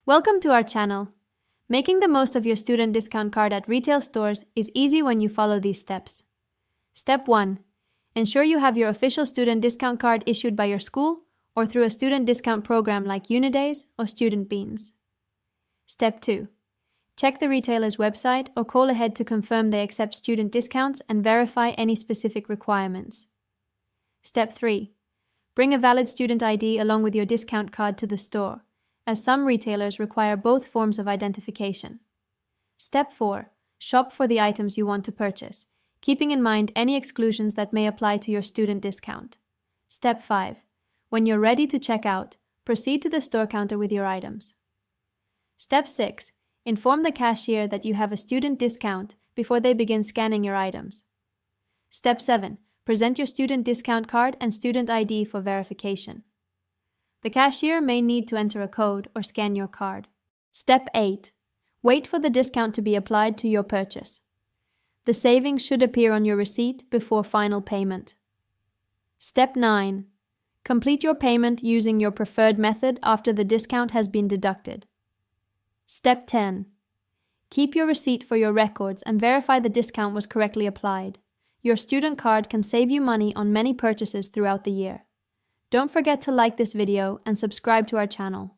Welcome to our channel. Making the most of your student discount card at retail stores is easy when you follow these steps. Step 1. Ensure you have your official student discount card issued by your school or through a student discount program like Unidays or Student Beans. Step 2. Check the retailer's website or call ahead to confirm they accept student discounts and verify any specific requirements. Step 3. Bring a valid student ID along with your discount card to the store, as some retailers require both forms of identification. Step 4. Shop for the items you want to purchase, keeping in mind any exclusions that may apply to your student discount. Step 5. When you're ready to check out, proceed to the store counter with your items. Step 6. Inform the cashier that you have a student discount before they begin scanning your items. Step 7. Present your student discount card and student ID for verification. The cashier may need to enter a code or scan your card. Step 8. Wait for the discount to be applied to your purchase. The savings should appear on your receipt before final payment. Step 9. Complete your payment using your preferred method after the discount has been deducted. Step 10. Keep your receipt for your records and verify the discount was correctly applied. Your student card can save you money on many purchases throughout the year. Don't forget to like this video and subscribe to our channel.